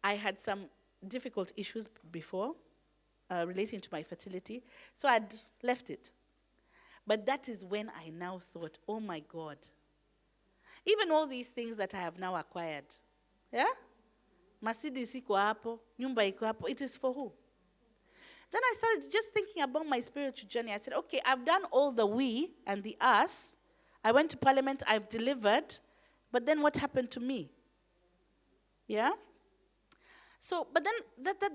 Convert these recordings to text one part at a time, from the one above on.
I had some difficult issues before relating to my fertility, so I'd left it. But that is when I now thought, oh my God, even all these things that I have now acquired, yeah? Mercedes iko hapo, nyumba iko hapo, it is for who? Then I started just thinking about my spiritual journey. I said, okay, I've done all the we and the us. I went to parliament, I've delivered, but then what happened to me? Yeah? So, but then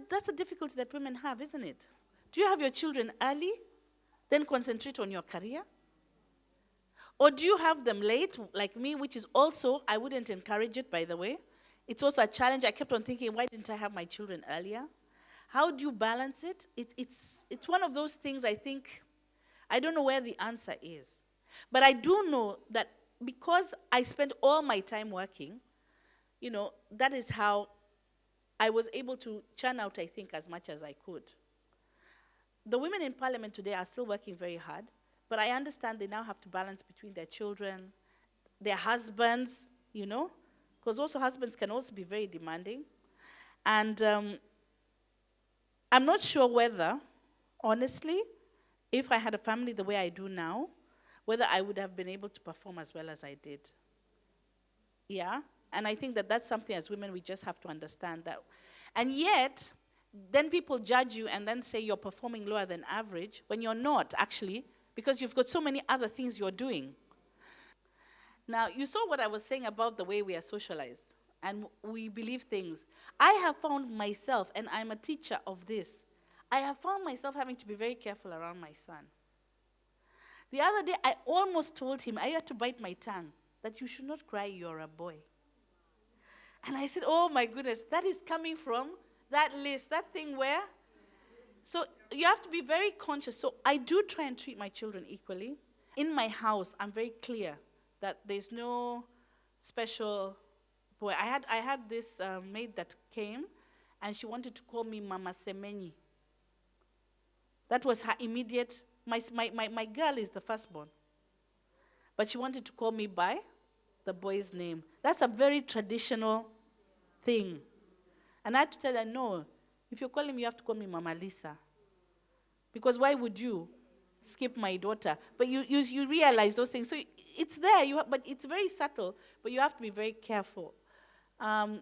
that's a difficulty that women have, isn't it? Do you have your children early, then concentrate on your career? Or do you have them late, like me, which is also, I wouldn't encourage it, by the way. It's also a challenge. I kept on thinking, why didn't I have my children earlier? How do you balance it? It's one of those things I think, I don't know where the answer is. But I do know that because I spent all my time working, that is how I was able to churn out, I think, as much as I could. The women in parliament today are still working very hard, but I understand they now have to balance between their children, their husbands, because also husbands can also be very demanding. And I'm not sure whether, honestly, if I had a family the way I do now, whether I would have been able to perform as well as I did. Yeah? And I think that that's something as women we just have to understand that. And yet, then people judge you and then say you're performing lower than average when you're not, actually, because you've got so many other things you're doing. Now, you saw what I was saying about the way we are socialized and we believe things. I have found myself, and I'm a teacher of this, I have found myself having to be very careful around my son. The other day, I almost told him, I had to bite my tongue, that you should not cry, you're a boy. And I said, oh my goodness, that is coming from that list, that thing where? So you have to be very conscious. So I do try and treat my children equally. In my house, I'm very clear that there's no special boy. I had this maid that came, and she wanted to call me Mama Semenyi. That was her immediate, my girl is the firstborn. But she wanted to call me by the boy's name. That's a very traditional thing. And I had to tell her, no, if you call him, you have to call me Mama Lisa. Because why would you skip my daughter? But you realize those things. So it's there, but it's very subtle, but you have to be very careful.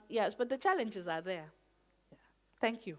Yes, but the challenges are there. Yeah. Thank you.